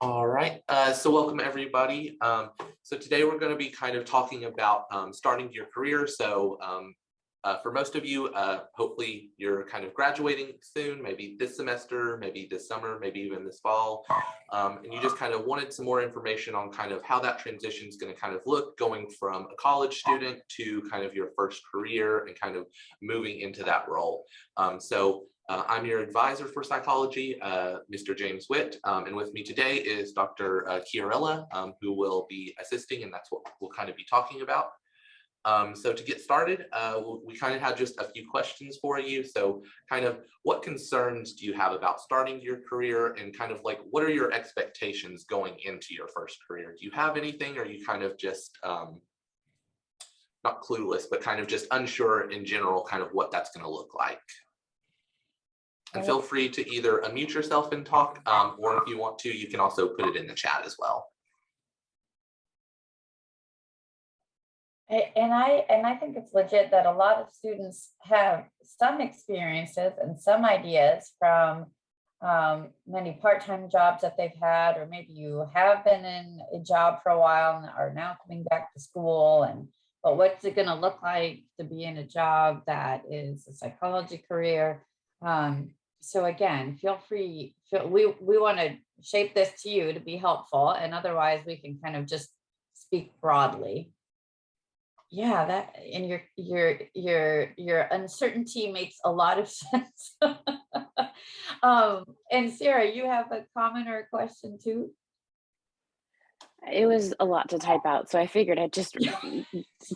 All right, so welcome everybody. So today we're going to be kind of talking about starting your career. For most of you, hopefully you're kind of graduating soon, maybe this semester, maybe this summer, maybe even this fall. And you just kind of wanted some more information on kind of how that transition is going to kind of look going from a college student to kind of your first career and kind of moving into that role. I'm your advisor for psychology, Mr. James Whitt, and with me today is Dr. Chiarella, who will be assisting, and that's what we'll kind of be talking about. So to get started, we kind of have just a few questions for you. So kind of what concerns do you have about starting your career, and kind of like what are your expectations going into your first career? Do you have anything, or are you kind of just not clueless, but kind of just unsure in general kind of what that's going to look like? And feel free to either unmute yourself and talk, or if you want to, you can also put it in the chat as well. And I think it's legit that a lot of students have some experiences and some ideas from many part-time jobs that they've had, or maybe you have been in a job for a while and are now coming back to school. But what's it going to look like to be in a job that is a psychology career? So again, feel free. We want to shape this to you to be helpful, and otherwise we can kind of just speak broadly. Yeah, that and your uncertainty makes a lot of sense. And Sarah, you have a comment or a question too? It was a lot to type out, so I figured I'd just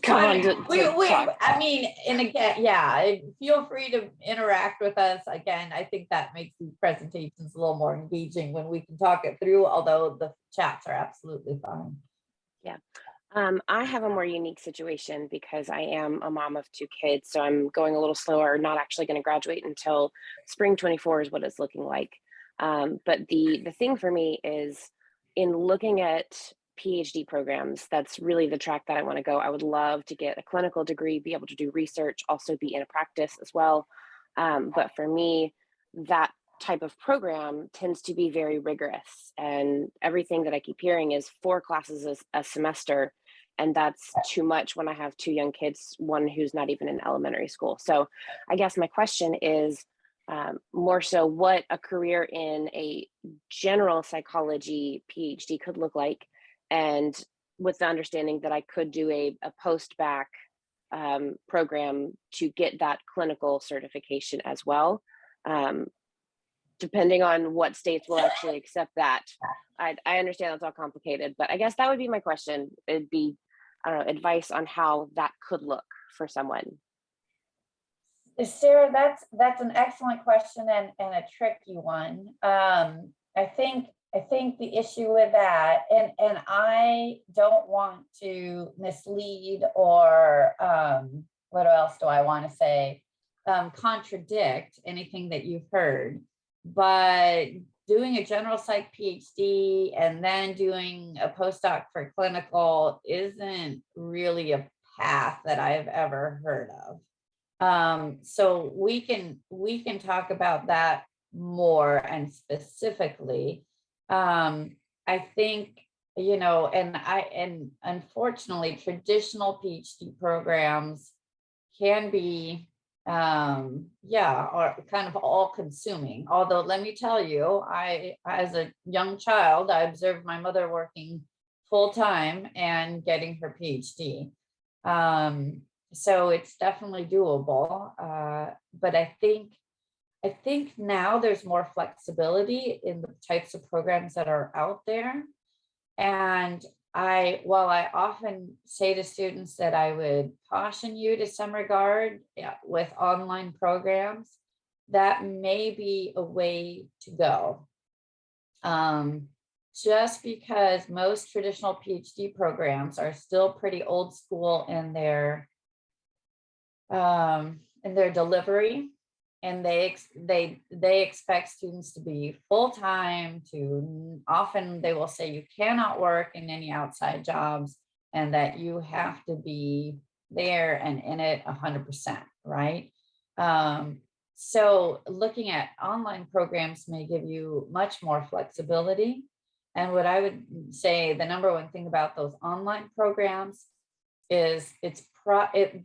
come on to talk. I mean, and again, yeah, feel free to interact with us. Again, I think that makes these presentations a little more engaging when we can talk it through, although the chats are absolutely fine. Yeah. I have a more unique situation because I am a mom of 2 kids, so I'm going a little slower, not actually going to graduate until spring 24 is what it's looking like. But the thing for me is, in looking at PhD programs, that's really the track that I want to go. I would love to get a clinical degree, be able to do research, also be in a practice as well. But for me, that type of program tends to be very rigorous, and everything that I keep hearing is 4 classes a semester, and that's too much when I have 2 young kids, one who's not even in elementary school. So I guess my question is more so what a career in a general psychology PhD could look like, and with the understanding that I could do a post-bac program to get that clinical certification as well. Depending on what states will actually accept that. I understand that's all complicated, but I guess that would be my question. It'd be, I don't know, advice on how that could look for someone. Sarah, that's an excellent question and a tricky one. I think the issue with that, and I don't want to mislead or what else do I want to say? Contradict anything that you've heard, but doing a general psych PhD and then doing a postdoc for clinical isn't really a path that I've ever heard of. So we can talk about that more and specifically. I think, and unfortunately unfortunately, traditional PhD programs can be, or kind of all consuming. Although let me tell you, as a young child, I observed my mother working full time and getting her PhD. So it's definitely doable. But I think now there's more flexibility in the types of programs that are out there. And while I often say to students that I would caution you to some regard with online programs, that may be a way to go. Just because most traditional PhD programs are still pretty old school in their delivery, and they expect students to be full-time. Often they will say you cannot work in any outside jobs, and that you have to be there and in it 100%, right? So looking at online programs may give you much more flexibility. And what I would say, the number one thing about those online programs is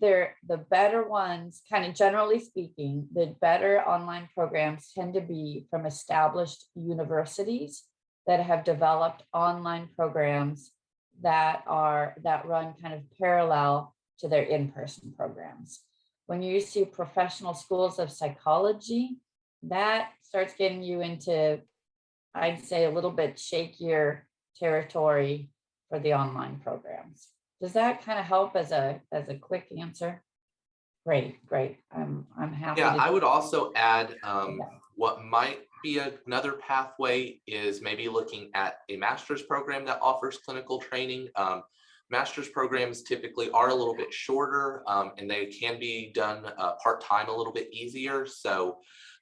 they're the better ones, kind of generally speaking, the better online programs tend to be from established universities that have developed online programs that run kind of parallel to their in-person programs. When you see professional schools of psychology, that starts getting you into, I'd say, a little bit shakier territory for the online programs. Does that kind of help as a quick answer? Great. I'm happy. Yeah, to I would also add that. what might be another pathway is maybe looking at a master's program that offers clinical training. Master's programs typically are a little bit shorter, and they can be done part-time a little bit easier. So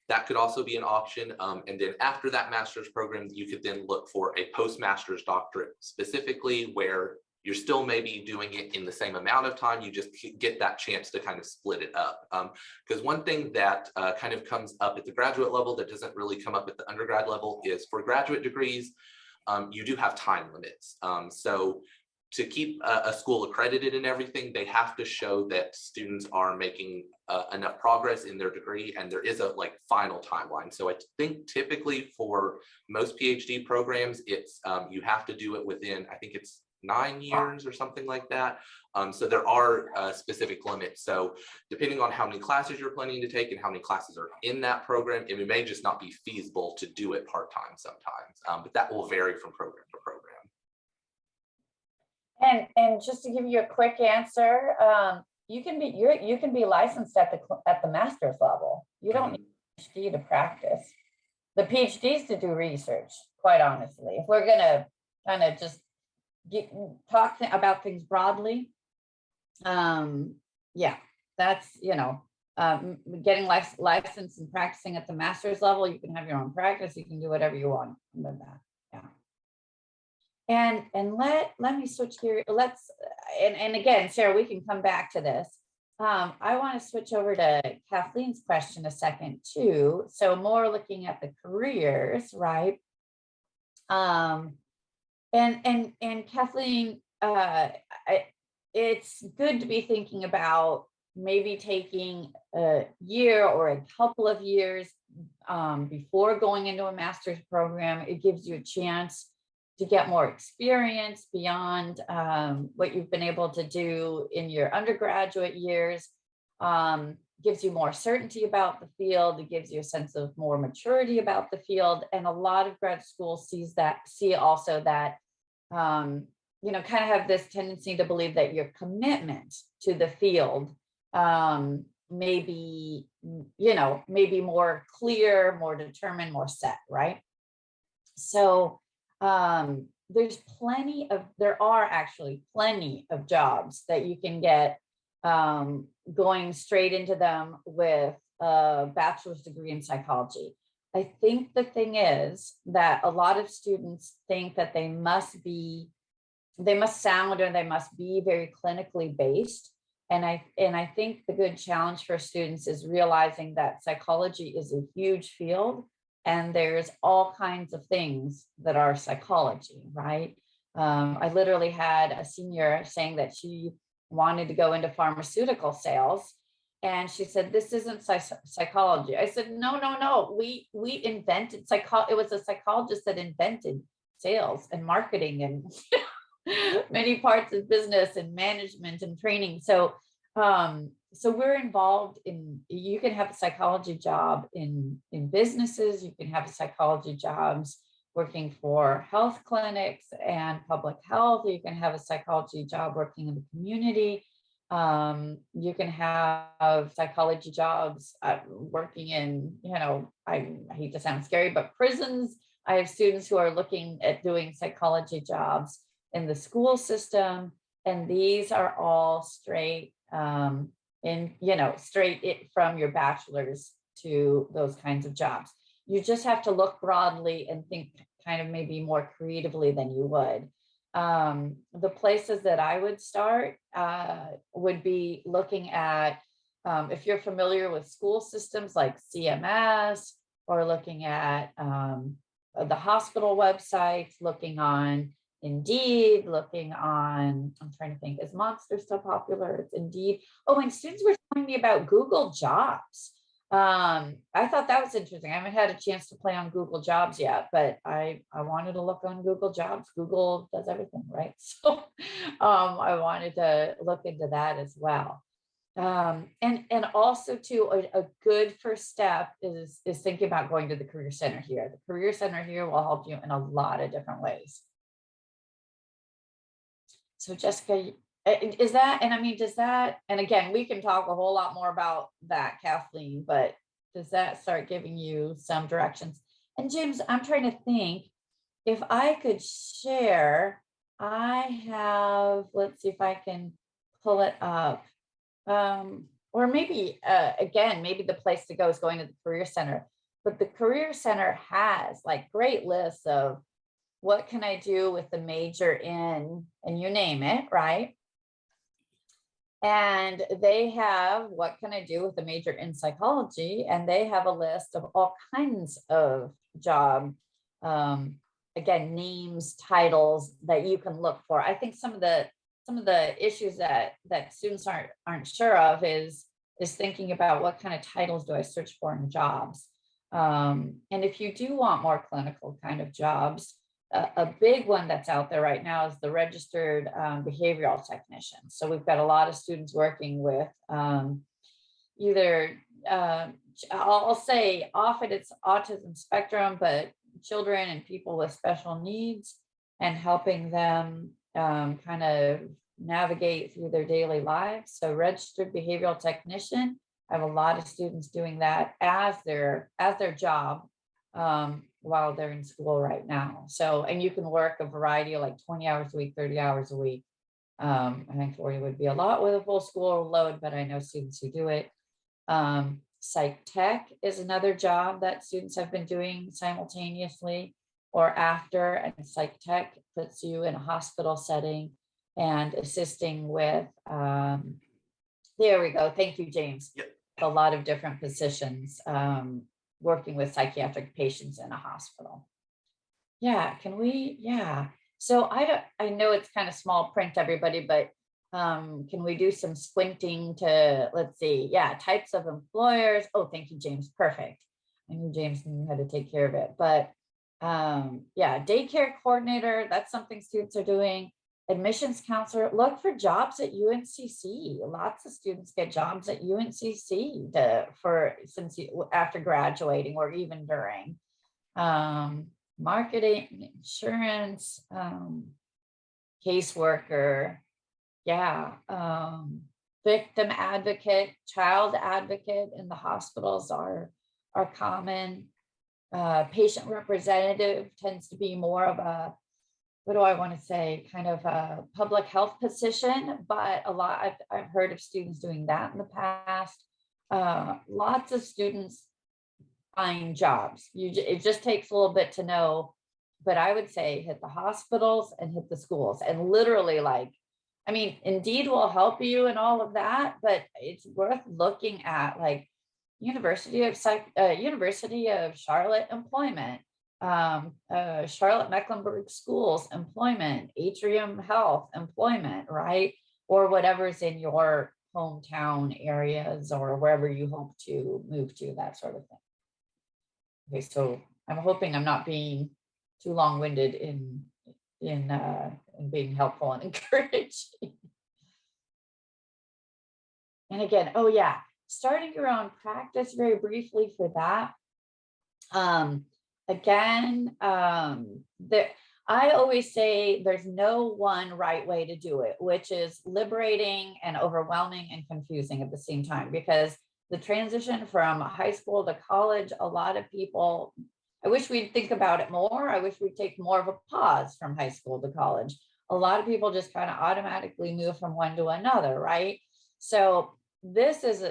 that could also be an option. And then after that master's program, you could then look for a postmaster's doctorate specifically, where you're still maybe doing it in the same amount of time. You just get that chance to kind of split it up. Because one thing that kind of comes up at the graduate level that doesn't really come up at the undergrad level is for graduate degrees, you do have time limits. So to keep a school accredited and everything, they have to show that students are making enough progress in their degree, and there is a final timeline. So I think typically for most PhD programs, it's you have to do it within, I think it's 9 years or something like that. So there are specific limits. So depending on how many classes you're planning to take and how many classes are in that program, it may just not be feasible to do it part-time sometimes, but that will vary from program to program. And just to give you a quick answer, you can be licensed at the master's level. You don't need a PhD to practice. The PhDs to do research, quite honestly. If we're gonna kind of just talk about things broadly, yeah, that's getting licensed and practicing at the master's level. You can have your own practice. You can do whatever you want with that. Yeah. And let me switch gears. And again, Sarah, we can come back to this. I want to switch over to Kathleen's question a second too. So more looking at the careers, right? And Kathleen, it's good to be thinking about maybe taking a year or a couple of years before going into a master's program. It gives you a chance to get more experience beyond what you've been able to do in your undergraduate years, gives you more certainty about the field. It gives you a sense of more maturity about the field. And a lot of grad schools see also that, kind of have this tendency to believe that your commitment to the field maybe more clear, more determined, more set, right? So there are actually plenty of jobs that you can get going straight into them with a bachelor's degree in psychology. I think the thing is that a lot of students think that they must sound or they must be very clinically based. And I think the good challenge for students is realizing that psychology is a huge field. And there's all kinds of things that are psychology, right? I literally had a senior saying that she wanted to go into pharmaceutical sales. And she said, this isn't psychology. I said, no. We invented psychology. It was a psychologist that invented sales and marketing and many parts of business and management and training. So we're involved you can have a psychology job in businesses, you can have psychology jobs working for health clinics and public health, you can have a psychology job working in the community, you can have psychology jobs working in, I hate to sound scary, but prisons. I have students who are looking at doing psychology jobs in the school system, and these are all straight from your bachelor's to those kinds of jobs. You just have to look broadly and think kind of maybe more creatively than you would. The places that I would start would be looking at, if you're familiar with school systems like CMS, or looking at the hospital websites, looking on Indeed, looking on, I'm trying to think, is Monster still popular? It's Indeed. Oh, and students were telling me about Google Jobs. I thought that was interesting. I haven't had a chance to play on Google Jobs yet, but I wanted to look on Google Jobs. Google does everything, right? So I wanted to look into that as well. And also too, a good first step is thinking about going to the Career Center here. The Career Center here will help you in a lot of different ways. So Jessica, is that, and I mean, does that, and again, we can talk a whole lot more about that, Kathleen, but does that start giving you some directions? And James, I'm trying to think if I could share, I have, let's see if I can pull it up. Or maybe, again, maybe the place to go is going to the Career Center, but the Career Center has like great lists of what can I do with the major in, and you name it, right? And they have, what can I do with a major in psychology? And they have a list of all kinds of job, again, names, titles that you can look for. I think some of the issues that students aren't sure of is thinking about what kind of titles do I search for in jobs. And if you do want more clinical kind of jobs, a big one that's out there right now is the registered behavioral technician. So we've got a lot of students working with either, I'll say often it's autism spectrum, but children and people with special needs, and helping them kind of navigate through their daily lives. So registered behavioral technician, I have a lot of students doing that as their job while they're in school right now. So, and you can work a variety of like 20 hours a week, 30 hours a week. I think 40 would be a lot with a full school load, but I know students who do it. Psych tech is another job that students have been doing simultaneously or after, and psych tech puts you in a hospital setting and assisting with, there we go. Thank you, James. Yep. A lot of different positions, working with psychiatric patients in a hospital. Yeah, can we, yeah. So I know it's kind of small print, everybody, but can we do some squinting to, let's see, yeah, types of employers. Oh, thank you, James, perfect. I knew James knew how to take care of it, but yeah, daycare coordinator, that's something students are doing. Admissions counselor, look for jobs at UNCC. Lots of students get jobs at UNCC after graduating or even during. Marketing, insurance, caseworker, yeah, victim advocate, child advocate in the hospitals are common. Patient representative tends to be more of a, what do I want to say, kind of a public health position, but a lot, I've heard of students doing that in the past. Lots of students find jobs. It just takes a little bit to know, but I would say hit the hospitals and hit the schools, and literally, like, I mean, Indeed will help you and all of that, but it's worth looking at, like University of Charlotte employment, Charlotte Mecklenburg Schools employment, Atrium Health employment, right? Or whatever's in your hometown areas or wherever you hope to move to, that sort of thing. Okay, so I'm hoping I'm not being too long-winded in being helpful and encouraging. And again, oh yeah, starting your own practice very briefly for that. Again, I always say there's no one right way to do it, which is liberating and overwhelming and confusing at the same time, because the transition from high school to college, a lot of people, I wish we'd think about it more. I wish we'd take more of a pause from high school to college. A lot of people just kind of automatically move from one to another, right? So this is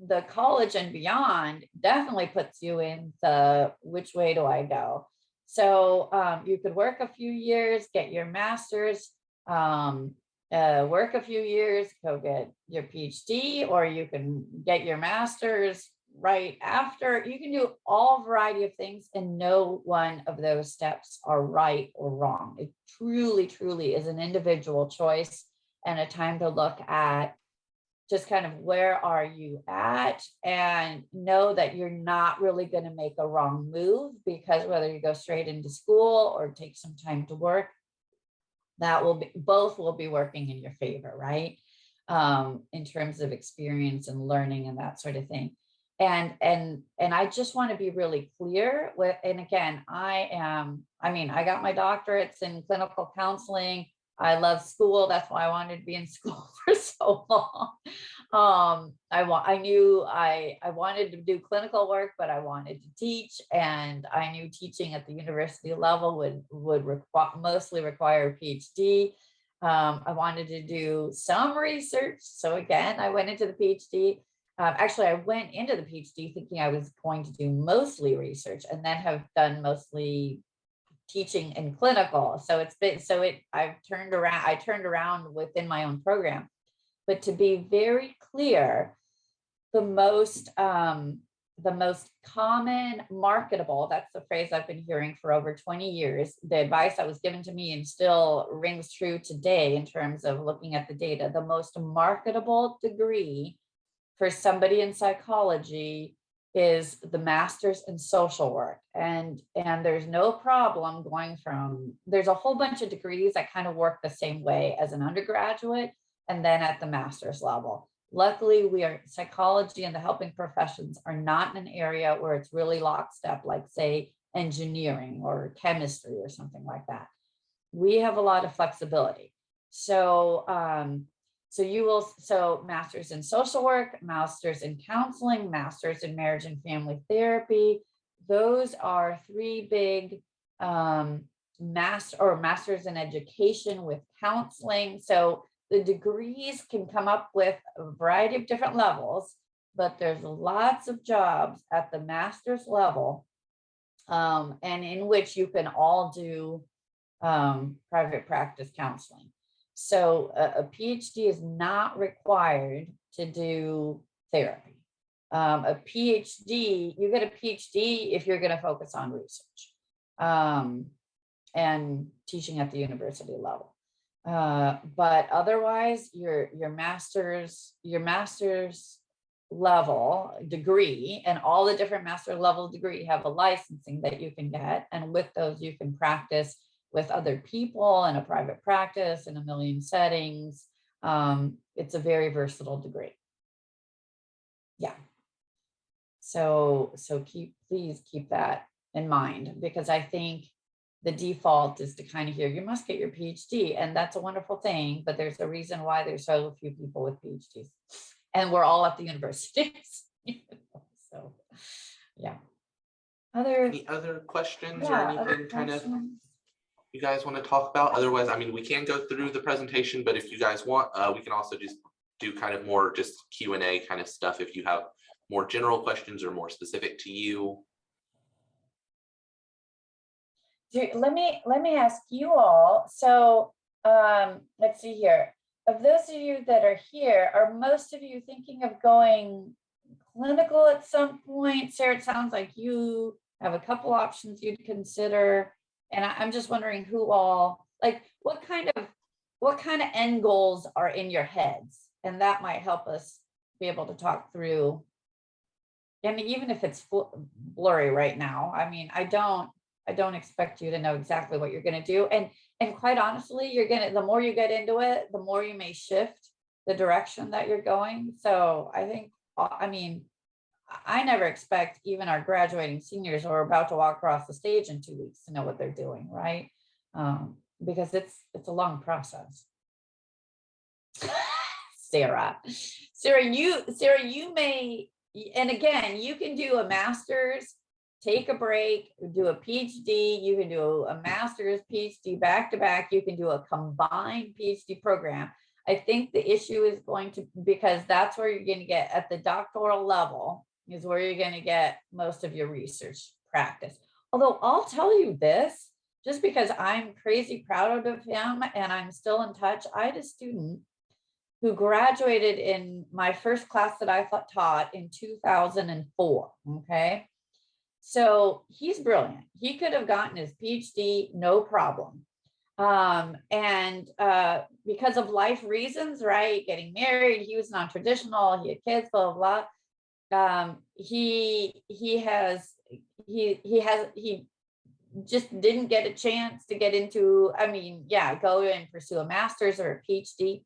the college and beyond definitely puts you in the which way do I go? So you could work a few years, get your master's, work a few years, go get your PhD, or you can get your master's, right after. You can do all variety of things, and no one of those steps are right or wrong. It truly, truly is an individual choice, and a time to look at just kind of where are you at, and know that you're not really going to make a wrong move, because whether you go straight into school or take some time to work, that will be, both will be working in your favor, right? In terms of experience and learning and that sort of thing. And I just want to be really clear with, and again, I got my doctorates in clinical counseling. I love school. That's why I wanted to be in school for so long. I knew I wanted to do clinical work, but I wanted to teach, and I knew teaching at the university level would mostly require a PhD. I wanted to do some research, so again, I went into the PhD. Actually, I went into the PhD thinking I was going to do mostly research, and then have done mostly teaching and clinical. So I turned around within my own program. But to be very clear, the most common marketable, that's the phrase I've been hearing for over 20 years, the advice that was given to me and still rings true today in terms of looking at the data, the most marketable degree for somebody in psychology is the master's in social work. And there's no problem going from, there's a whole bunch of degrees that kind of work the same way as an undergraduate and then at the master's level. Luckily, psychology and the helping professions are not in an area where it's really lockstep, like say engineering or chemistry or something like that. We have a lot of flexibility. So master's in social work, master's in counseling, master's in marriage and family therapy. Those are three big masters in education with counseling. So the degrees can come up with a variety of different levels, but there's lots of jobs at the master's level, and in which you can all do private practice counseling. So a PhD is not required to do therapy. A PhD, you get a PhD if you're going to focus on research and teaching at the university level. But otherwise, your master's level degree and all the different master level degree have a licensing that you can get, and with those you can practice with other people in a private practice in a million settings. It's a very versatile degree. Yeah. So please keep that in mind, because I think the default is to kind of hear, you must get your PhD, and that's a wonderful thing, but there's a reason why there's so few people with PhDs, and we're all at the universities. So, yeah. Any other questions or anything kind of you guys want to talk about? Otherwise, I mean, we can go through the presentation, but if you guys want, we can also just do kind of more just Q&A kind of stuff if you have more general questions or more specific to you. Let me ask you all. So let's see here. Of those of you that are here, are most of you thinking of going clinical at some point? Sarah, it sounds like you have a couple options you'd consider. And I'm just wondering who all, like, what kind of end goals are in your heads? And that might help us be able to talk through. I mean, even if it's blurry right now, I mean, I don't expect you to know exactly what you're going to do. And quite honestly, the more you get into it, the more you may shift the direction that you're going. So I mean, I never expect even our graduating seniors who are about to walk across the stage in 2 weeks to know what they're doing, right? Because it's a long process. Sarah, you may, and again, you can do a master's, take a break, do a PhD, you can do a master's, PhD back to back, you can do a combined PhD program. I think the issue is going to, because that's where you're going to get at the doctoral level, is where you're going to get most of your research practice. Although I'll tell you this, just because I'm crazy proud of him and I'm still in touch, I had a student who graduated in my first class that I taught in 2004. Okay. So he's brilliant. He could have gotten his PhD, no problem. Because of life reasons, right? Getting married, he was non-traditional, he had kids, blah, blah, blah. He just didn't get a chance to get into, go and pursue a master's or a PhD.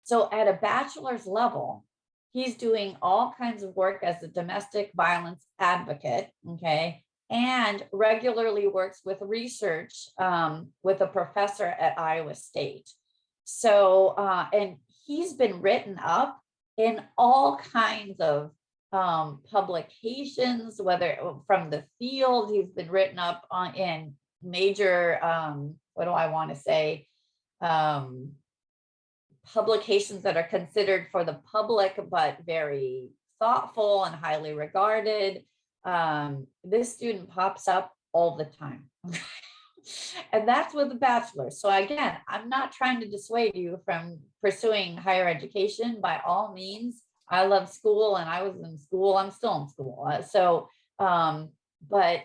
So at a bachelor's level, he's doing all kinds of work as a domestic violence advocate, okay, and regularly works with research with a professor at Iowa State. So, and he's been written up in all kinds of publications, whether from the field, he's been written up in major, what do I want to say, publications that are considered for the public, but very thoughtful and highly regarded. This student pops up all the time. And that's with a bachelor's. So again, I'm not trying to dissuade you from pursuing higher education. By all means, I love school and I was in school. I'm still in school. But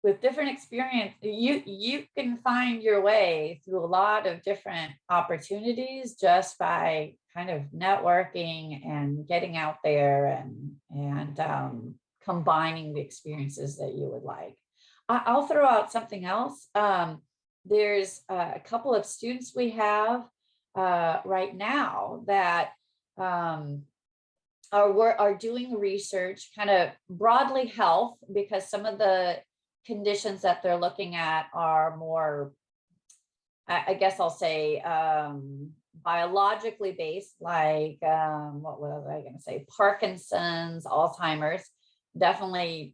with different experience, you can find your way through a lot of different opportunities just by kind of networking and getting out there and combining the experiences that you would like. I'll throw out something else. There's a couple of students we have right now that are doing research, kind of broadly health, because some of the conditions that they're looking at are more, I guess I'll say, biologically based, like what was I going to say? Parkinson's, Alzheimer's, definitely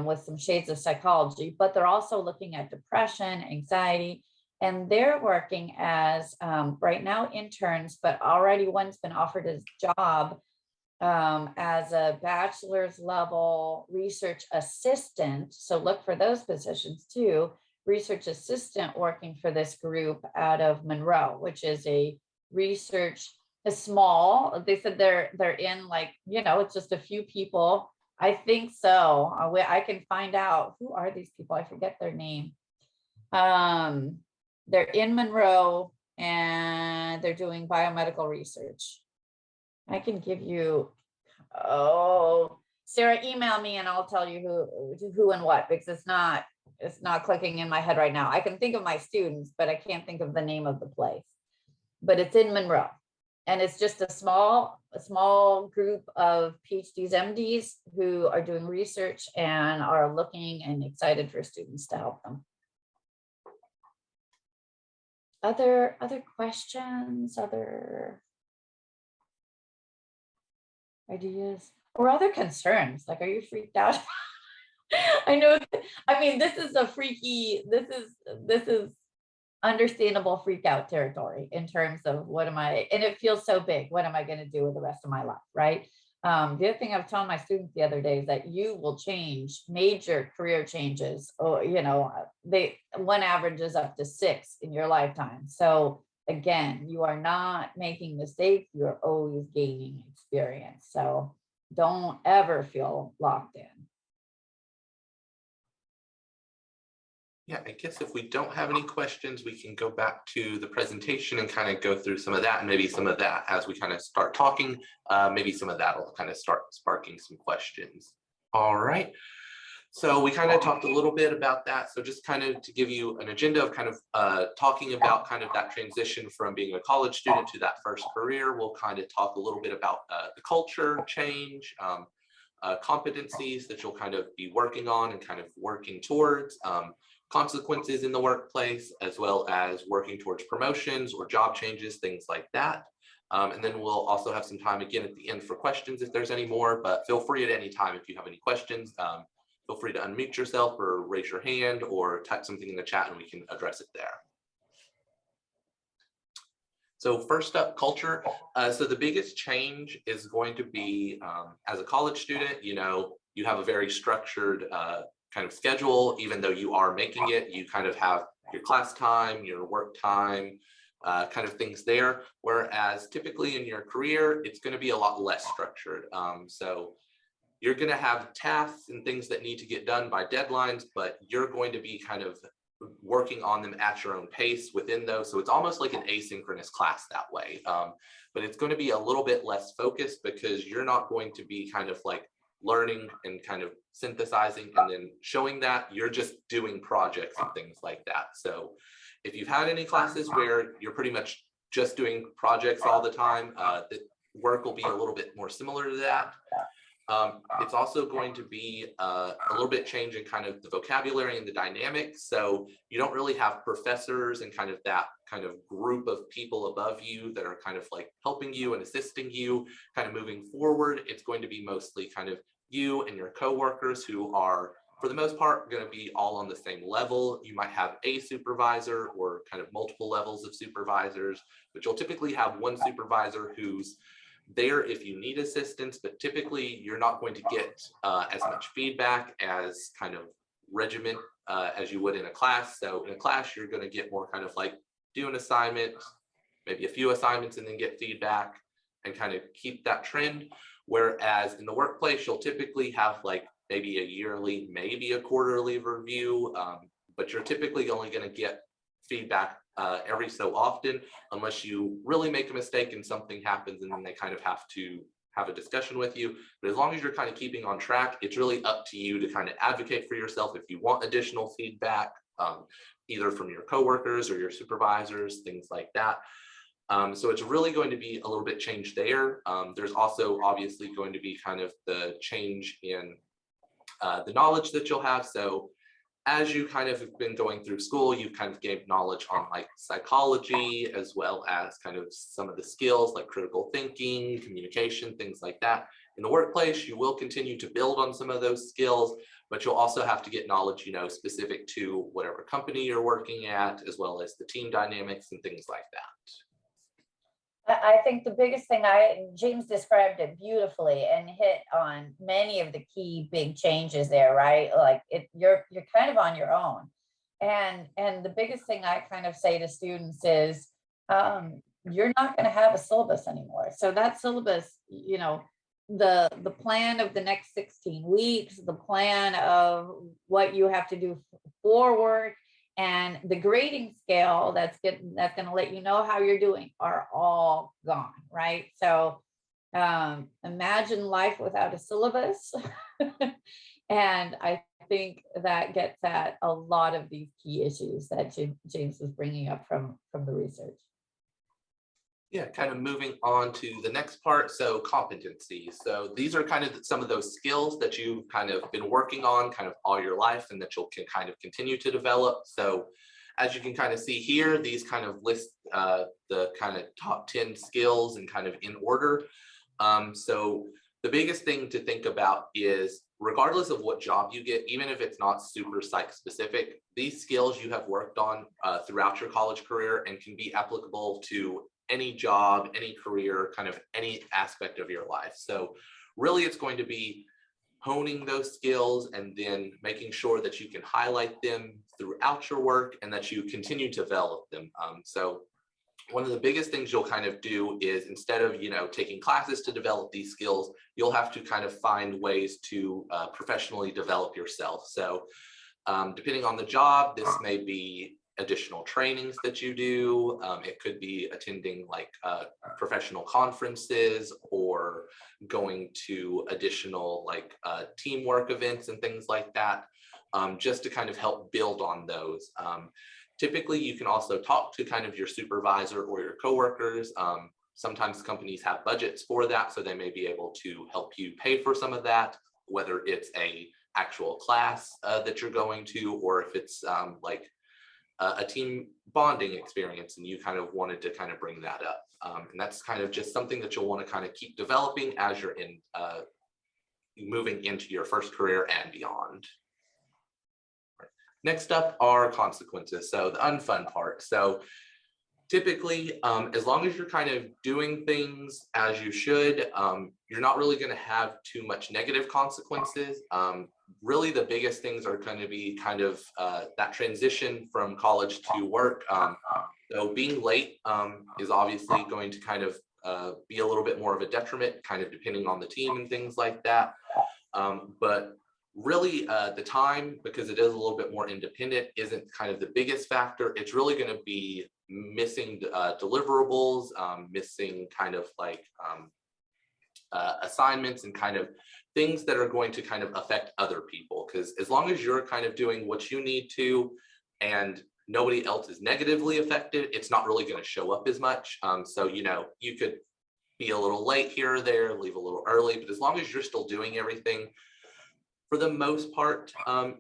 with some shades of psychology, but they're also looking at depression, anxiety, and they're working as right now interns, but already one's been offered a job as a bachelor's level research assistant. So look for those positions too. Research assistant working for this group out of Monroe, which is a small, they said they're in, like, it's just a few people. I think so. I can find out who are these people. I forget their name. They're in Monroe and they're doing biomedical research. I can give you, Sarah, email me and I'll tell you who and what, because it's not clicking in my head right now. I can think of my students, but I can't think of the name of the place. But it's in Monroe, and it's just a small group of PhDs, MDs who are doing research and are looking and excited for students to help them. Other questions, other ideas, or other concerns? Like, are you freaked out? I know, this is a freaky, this is understandable freak out territory in terms of and it feels so big. What am I going to do with the rest of my life, right? The other thing I was telling my students the other day is that you will change major career changes, or one average is up to 6 in your lifetime. So again, you are not making mistakes, you're always gaining experience. So don't ever feel locked in. Yeah, I guess if we don't have any questions, we can go back to the presentation and kind of go through some of that, and maybe some of that as we kind of start talking, maybe some of that will kind of start sparking some questions. All right. So we kind of talked a little bit about that. So just kind of to give you an agenda of kind of talking about kind of that transition from being a college student to that first career, we'll kind of talk a little bit about the culture change, competencies that you'll kind of be working on and kind of working towards, consequences in the workplace, as well as working towards promotions or job changes, things like that. And then we'll also have some time again at the end for questions if there's any more, but feel free at any time if you have any questions. Feel free to unmute yourself or raise your hand or type something in the chat and we can address it there. So first up, culture. So the biggest change is going to be as a college student, you have a very structured kind of schedule. Even though you are making it, you kind of have your class time, your work time, kind of things there. Whereas typically in your career, it's going to be a lot less structured. So you're going to have tasks and things that need to get done by deadlines, but you're going to be kind of working on them at your own pace within those. So it's almost like an asynchronous class that way. But it's going to be a little bit less focused because you're not going to be kind of like learning and kind of synthesizing and then showing that. You're just doing projects and things like that. So if you've had any classes where you're pretty much just doing projects all the time, the work will be a little bit more similar to that. It's also going to be a little bit changing kind of the vocabulary and the dynamics. So you don't really have professors and kind of that kind of group of people above you that are kind of like helping you and assisting you kind of moving forward. It's going to be mostly kind of you and your coworkers who are, for the most part, going to be all on the same level. You might have a supervisor or kind of multiple levels of supervisors, but you'll typically have one supervisor who's there if you need assistance, but typically you're not going to get as much feedback as kind of regiment as you would in a class. So in a class, you're going to get more kind of like do an assignment, maybe a few assignments, and then get feedback and kind of keep that trend. Whereas in the workplace, you'll typically have like maybe a yearly, maybe a quarterly review, but you're typically only going to get feedback every so often, unless you really make a mistake and something happens and then they kind of have to have a discussion with you. But as long as you're kind of keeping on track, it's really up to you to kind of advocate for yourself if you want additional feedback, either from your coworkers or your supervisors, things like that. So it's really going to be a little bit changed there. There's also obviously going to be kind of the change in the knowledge that you'll have. So as you kind of have been going through school, you've kind of gained knowledge on like psychology, as well as kind of some of the skills like critical thinking, communication, things like that. In the workplace, you will continue to build on some of those skills, but you'll also have to get knowledge, you know, specific to whatever company you're working at, as well as the team dynamics and things like that. I think the biggest thing James described it beautifully and hit on many of the key big changes there, right? Like you're kind of on your own. And the biggest thing I kind of say to students is you're not going to have a syllabus anymore. So that syllabus, you know, the plan of the next 16 weeks, the plan of what you have to do for work, and the grading scale that's going to let you know how you're doing are all gone, right? So imagine life without a syllabus. And I think that gets at a lot of these key issues that James was bringing up from the research. Yeah, kind of moving on to the next part. So competencies. So these are kind of some of those skills that you've kind of been working on kind of all your life and that you'll can kind of continue to develop. So as you can kind of see here, these kind of list the kind of top 10 skills and kind of in order. So the biggest thing to think about is regardless of what job you get, even if it's not super psych specific, these skills you have worked on throughout your college career and can be applicable to any job, any career, kind of any aspect of your life. So really it's going to be honing those skills and then making sure that you can highlight them throughout your work and that you continue to develop them. So one of the biggest things you'll kind of do is instead of, you know, taking classes to develop these skills, you'll have to kind of find ways to professionally develop yourself. So depending on the job, this may be additional trainings that you do. It could be attending like professional conferences or going to additional like teamwork events and things like that, just to kind of help build on those. Typically, you can also talk to kind of your supervisor or your coworkers. Sometimes companies have budgets for that, so they may be able to help you pay for some of that, whether it's a actual class that you're going to, or if it's like a team bonding experience and you kind of wanted to kind of bring that up. And that's kind of just something that you'll want to kind of keep developing as you're in moving into your first career and beyond. Next up are consequences. So the unfun part. So typically, as long as you're kind of doing things as you should, you're not really going to have too much negative consequences. really the biggest things are going to be kind of that transition from college to work. So being late is obviously going to kind of be a little bit more of a detriment, kind of depending on the team and things like that. But really the time, because it is a little bit more independent, isn't kind of the biggest factor. It's really going to be missing deliverables, missing kind of like assignments and kind of things that are going to kind of affect other people. Because as long as you're kind of doing what you need to and nobody else is negatively affected, it's not really going to show up as much. So, you know, you could be a little late here or there, leave a little early, but as long as you're still doing everything, for the most part,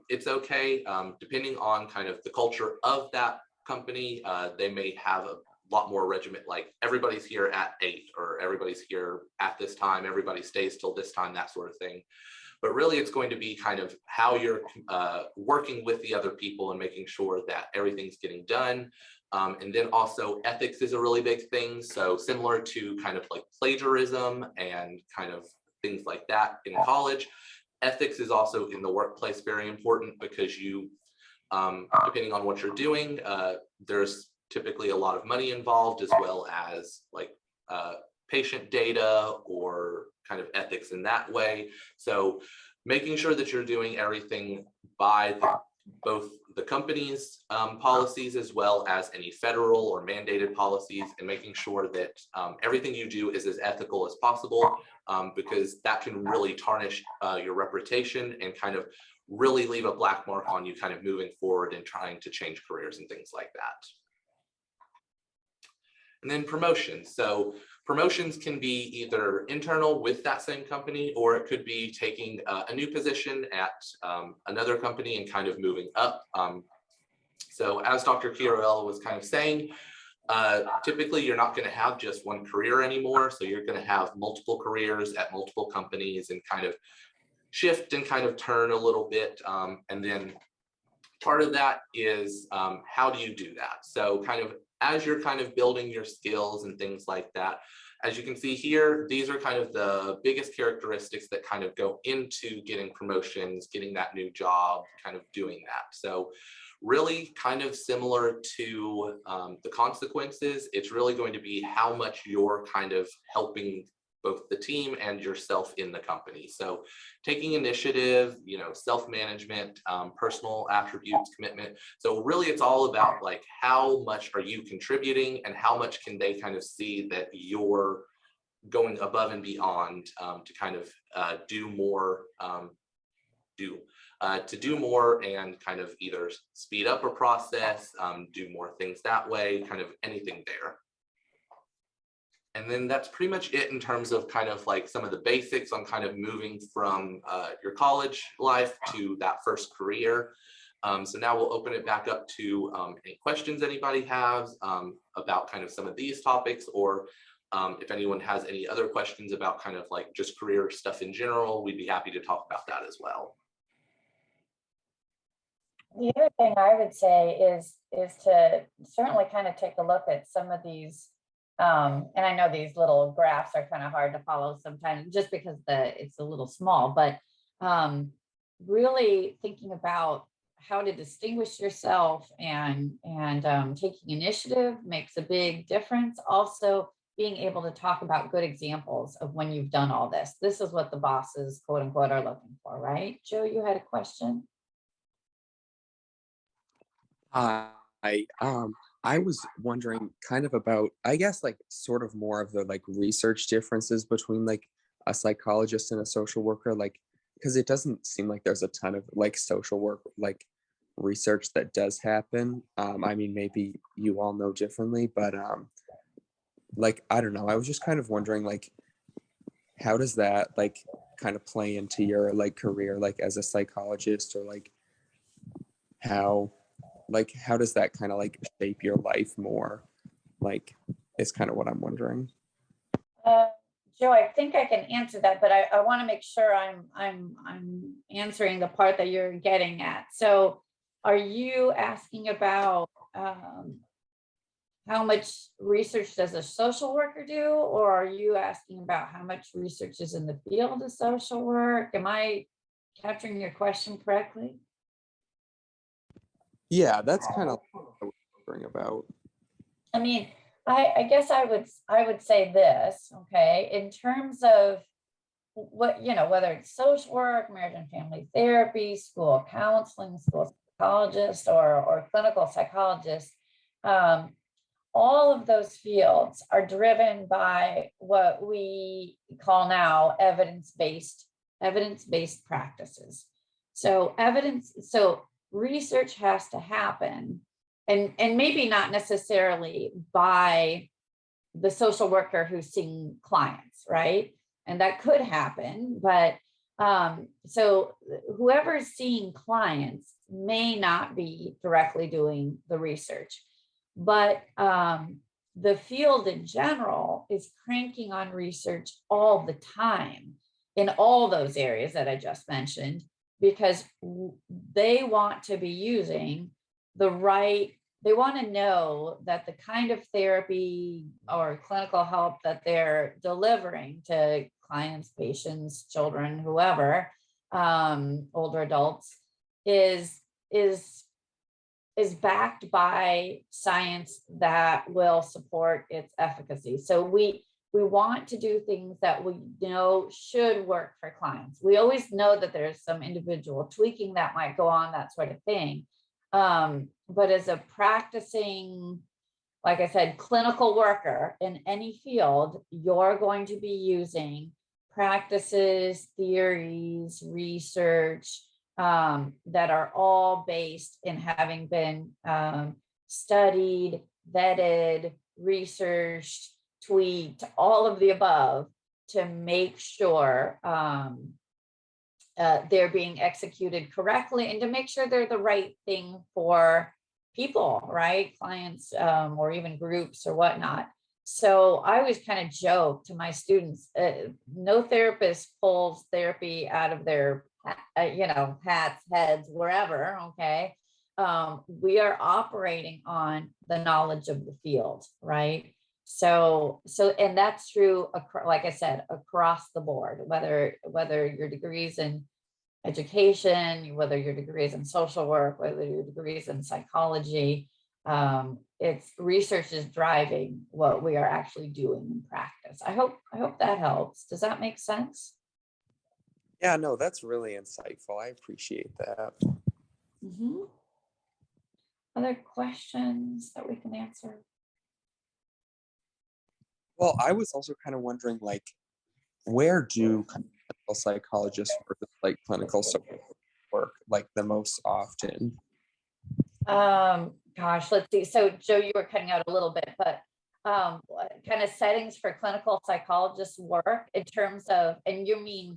it's okay. Depending on kind of the culture of that company, they may have a lot more regiment, like everybody's here at 8 or everybody's here at this time, everybody stays till this time, that sort of thing. But really it's going to be kind of how you're working with the other people and making sure that everything's getting done. And then also ethics is a really big thing. So similar to kind of like plagiarism and kind of things like that in college, ethics is also in the workplace very important, because you, depending on what you're doing, there's typically a lot of money involved, as well as like patient data or kind of ethics in that way. So making sure that you're doing everything by both the company's policies as well as any federal or mandated policies, and making sure that everything you do is as ethical as possible, because that can really tarnish your reputation and kind of really leave a black mark on you kind of moving forward and trying to change careers and things like that. And then promotions. So promotions can be either internal with that same company, or it could be taking a new position at another company and kind of moving up. So as Dr. Chiarella was kind of saying, typically you're not going to have just one career anymore. So you're going to have multiple careers at multiple companies and kind of shift and kind of turn a little bit. And then part of that is how do you do that? So kind of as you're kind of building your skills and things like that, as you can see here, these are kind of the biggest characteristics that kind of go into getting promotions, getting that new job, kind of doing that. So really kind of similar to the consequences, it's really going to be how much you're kind of helping both the team and yourself in the company. So taking initiative, you know, self-management, personal attributes, commitment. So really it's all about like how much are you contributing and how much can they kind of see that you're going above and beyond to kind of do more, to do more and kind of either speed up a process, do more things that way, kind of anything there. And then that's pretty much it in terms of kind of like some of the basics on kind of moving from your college life to that first career. So now we'll open it back up to any questions anybody has about kind of some of these topics, or if anyone has any other questions about kind of like just career stuff in general, we'd be happy to talk about that as well. The other thing I would say is to certainly kind of take a look at some of these. And I know these little graphs are kind of hard to follow sometimes just because it's a little small, but really thinking about how to distinguish yourself and taking initiative makes a big difference. Also being able to talk about good examples of when you've done all this. This is what the bosses, quote unquote, are looking for, right? Joe, you had a question? I was wondering kind of about, I guess, like sort of more of the like research differences between like a psychologist and a social worker, like, because it doesn't seem like there's a ton of like social work, like research that does happen. I mean, maybe you all know differently, but like, I don't know. I was just kind of wondering, like, how does that like kind of play into your like career, like as a psychologist, or like how does that kind of like shape your life more, like is kind of what I'm wondering. Joe, I think I can answer that, but I want to make sure I'm answering the part that you're getting at. So are you asking about how much research does a social worker do, or are you asking about how much research is in the field of social work? Am I capturing your question correctly? Yeah, that's kind of what I was wondering about. I mean, I guess I would say this, okay, in terms of what, whether it's social work, marriage and family therapy, school counseling, school psychologist, or clinical psychologist, all of those fields are driven by what we call now evidence-based practices. So research has to happen, and maybe not necessarily by the social worker who's seeing clients, right? And that could happen, but so whoever's seeing clients may not be directly doing the research, but the field in general is cranking on research all the time in all those areas that I just mentioned, because they want to be using they want to know that the kind of therapy or clinical help that they're delivering to clients, patients, children, whoever, older adults, is backed by science that will support its efficacy. So we want to do things that we know should work for clients. We always know that there's some individual tweaking that might go on, that sort of thing. But as a practicing, like I said, clinical worker in any field, you're going to be using practices, theories, research, that are all based in having been studied, vetted, researched, tweaked, all of the above, to make sure they're being executed correctly, and to make sure they're the right thing for people, right? Clients, or even groups or whatnot. So I always kind of joke to my students, no therapist pulls therapy out of their hats, heads, wherever, okay? We are operating on the knowledge of the field, right? So, and that's true, like I said, across the board, whether your degrees in education, whether your degrees in social work, whether your degrees in psychology, it's research is driving what we are actually doing in practice. I hope that helps. Does that make sense? Yeah, no, that's really insightful. I appreciate that. Mm-hmm. Other questions that we can answer? Well, I was also kind of wondering, like, where do clinical psychologists versus like clinical social work like the most often? Gosh, let's see. So Joe, you were cutting out a little bit, but what kind of settings for clinical psychologists work in terms of, and you mean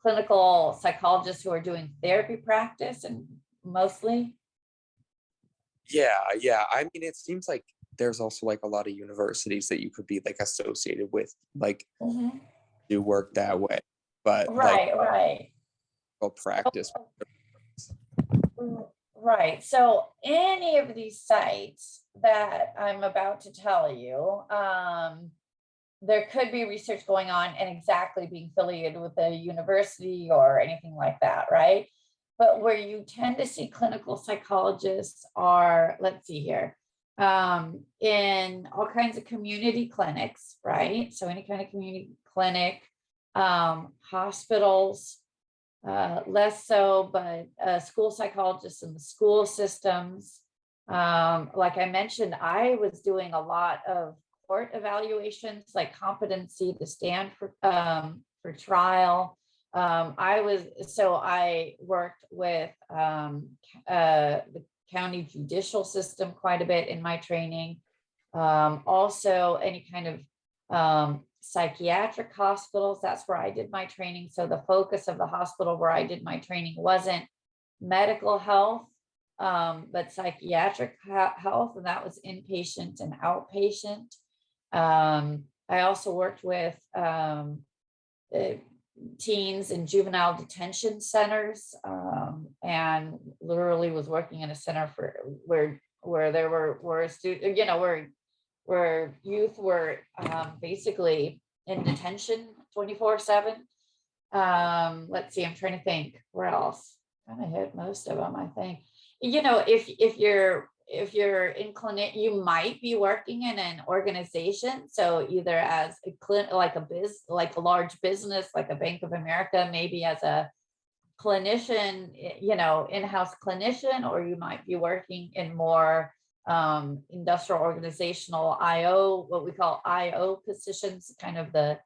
clinical psychologists who are doing therapy practice and mostly? Yeah. I mean, it seems like there's also like a lot of universities that you could be like associated with, like Mm-hmm. do work that way, but Right, like right. practice. Right. So any of these sites that I'm about to tell you, there could be research going on and exactly being affiliated with a university or anything like that, right? But where you tend to see clinical psychologists are, let's see here, in all kinds of community clinics, right? So any kind of community clinic, hospitals, less so, but school psychologists in the school systems. Like I mentioned, I was doing a lot of court evaluations, like competency to stand for trial. I worked with the county judicial system quite a bit in my training. Also any kind of psychiatric hospitals, that's where I did my training. So the focus of the hospital where I did my training wasn't medical health, but psychiatric health, and that was inpatient and outpatient. I also worked with teens in juvenile detention centers, and literally was working in a center for where there were students, where youth were basically in detention 24/7. Let's see, I'm trying to think where else. Kind of hit most of them, I think. You know, if you're in clinic, you might be working in an organization. So either as a like a large business, like a Bank of America, maybe as a clinician, you know, in-house clinician, or you might be working in more industrial organizational IO, what we call IO positions, kind of the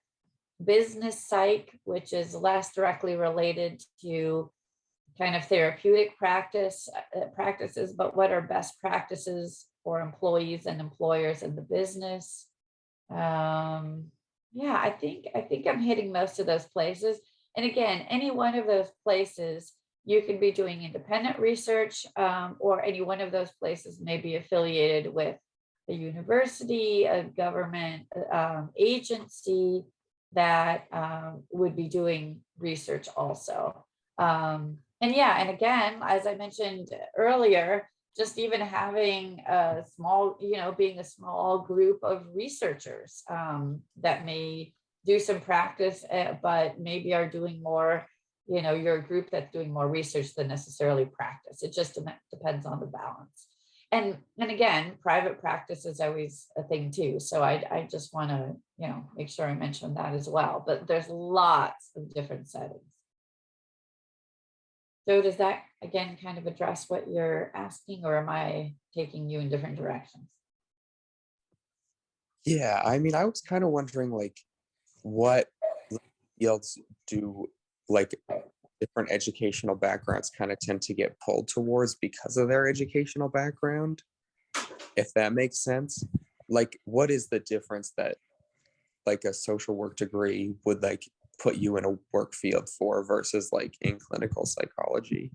business psych, which is less directly related to kind of therapeutic practices, but what are best practices for employees and employers in the business. Yeah, I think I'm hitting most of those places. And again, any one of those places, you can be doing independent research, or any one of those places may be affiliated with a university, a government agency that would be doing research also. And yeah, and again, as I mentioned earlier, just even having a small, you know, being a small group of researchers that may do some practice, but maybe are doing more, you know, you're a group that's doing more research than necessarily practice. It just depends on the balance. And again, private practice is always a thing too. So I just want to, you know, make sure I mention that as well. But there's lots of different settings. So does that again kind of address what you're asking, or am I taking you in different directions? Yeah, I mean, I was kind of wondering like what fields do like different educational backgrounds kind of tend to get pulled towards because of their educational background, if that makes sense. Like, what is the difference that like a social work degree would like put you in a work field for versus like in clinical psychology?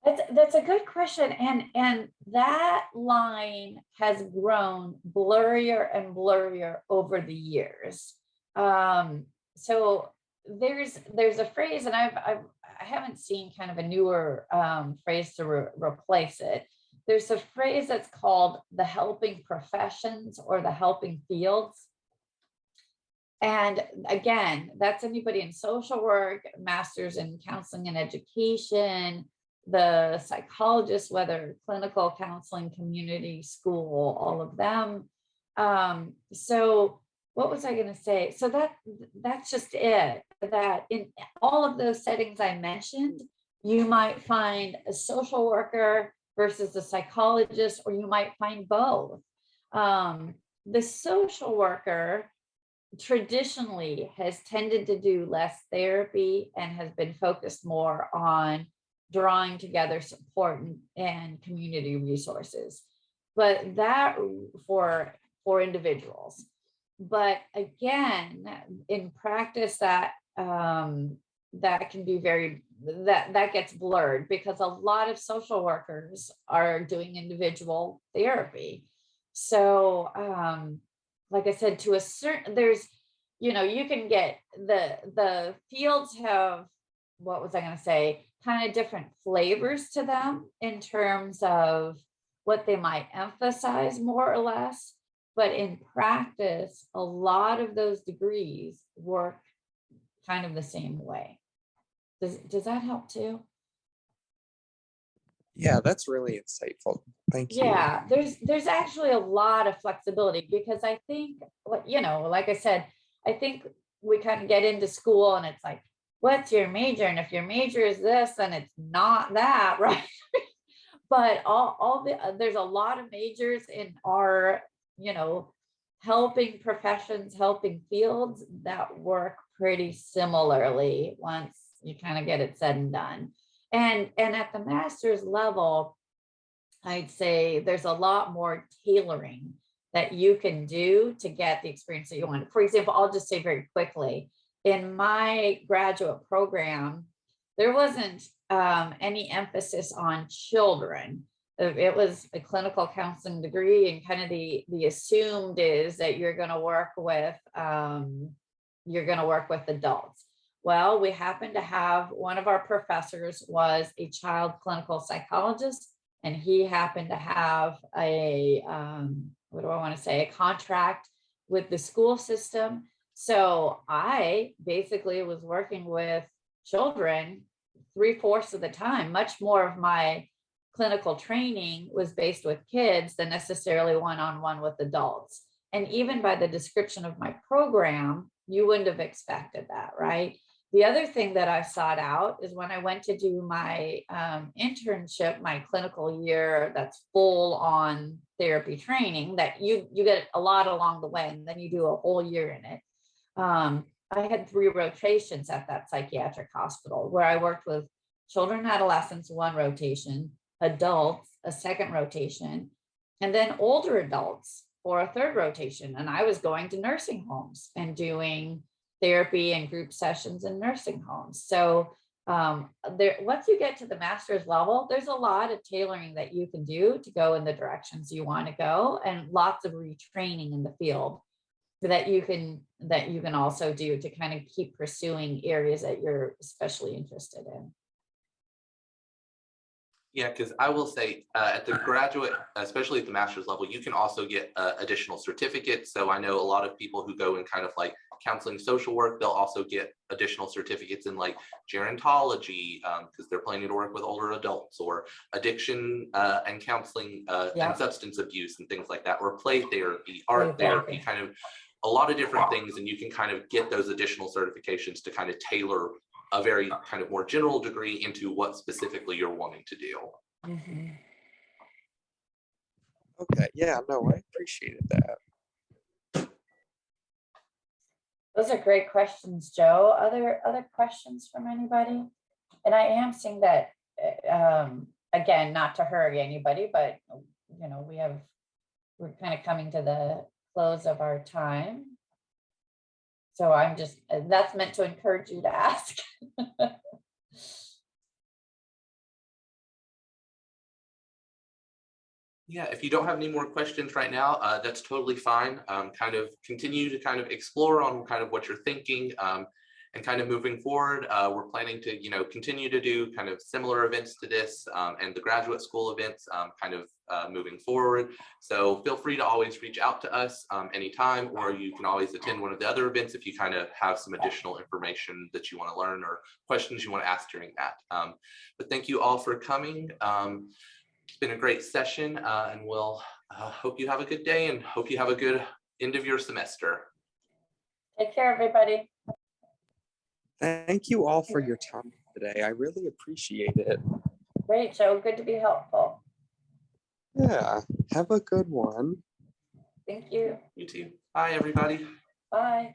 That's a good question, and that line has grown blurrier and blurrier over the years. So there's a phrase, and I haven't seen kind of a newer phrase to replace it. There's a phrase that's called the helping professions or the helping fields. And again, that's anybody in social work, masters in counseling and education, the psychologists, whether clinical counseling, community, school, all of them. So what was I going to say? So that's just it. That in all of those settings I mentioned, you might find a social worker versus a psychologist, or you might find both. The social worker traditionally has tended to do less therapy and has been focused more on drawing together support and community resources, but that for individuals. But again, in practice, that that can be that gets blurred, because a lot of social workers are doing individual therapy. So like I said, to a certain, there's, you know, you can get the fields have, what was I going to say, kind of different flavors to them in terms of what they might emphasize more or less. But in practice, a lot of those degrees work kind of the same way. Does that help too? Yeah, that's really insightful. Thank you. Yeah, there's actually a lot of flexibility, because I think, you know, like I said, I think we kind of get into school and it's like, what's your major? And if your major is this, then it's not that, right? But there's a lot of majors in our, you know, helping professions, helping fields that work pretty similarly once you kind of get it said and done. And at the master's level, I'd say there's a lot more tailoring that you can do to get the experience that you want. For example, I'll just say very quickly, in my graduate program, there wasn't any emphasis on children. It was a clinical counseling degree, and kind of the assumed is that you're going to work with adults. Well, we happen to have one of our professors was a child clinical psychologist, and he happened to have a what do I want to say, a contract with the school system. So I basically was working with children 3/4 of the time. Much more of my clinical training was based with kids than necessarily one-on-one with adults. And even by the description of my program, you wouldn't have expected that, right? The other thing that I sought out is when I went to do my internship, my clinical year, that's full on therapy training, that you get a lot along the way, and then you do a whole year in it. I had 3 rotations at that psychiatric hospital where I worked with children and adolescents, 1 rotation, adults, a 2nd rotation, and then older adults for a 3rd rotation. And I was going to nursing homes and doing therapy and group sessions in nursing homes. So once you get to the master's level, there's a lot of tailoring that you can do to go in the directions you want to go, and lots of retraining in the field that you can also do to kind of keep pursuing areas that you're especially interested in. Yeah, because I will say at the graduate, especially at the master's level, you can also get additional certificates. So I know a lot of people who go in kind of like counseling social work, they'll also get additional certificates in like gerontology because they're planning to work with older adults, or addiction and counseling and substance abuse and things like that, or play therapy, art therapy, kind of a lot of different things. And you can kind of get those additional certifications to kind of tailor a very kind of more general degree into what specifically you're wanting to do. Mm-hmm. Okay, yeah, no, I appreciated that. Those are great questions, Joe. Other questions from anybody? And I am seeing that, again, not to hurry anybody, but you know, we're kind of coming to the close of our time. So that's meant to encourage you to ask. Yeah, if you don't have any more questions right now, that's totally fine. Kind of continue to kind of explore on kind of what you're thinking, and kind of moving forward. We're planning to, you know, continue to do kind of similar events to this and the graduate school events kind of moving forward. So feel free to always reach out to us anytime, or you can always attend one of the other events if you kind of have some additional information that you want to learn or questions you want to ask during that. But thank you all for coming. It's been a great session, and we'll hope you have a good day and hope you have a good end of your semester. Take care, everybody. Thank you all for your time today. I really appreciate it. Great, Joe. Good to be helpful. Yeah, have a good one. Thank you. You too. Bye, everybody. Bye.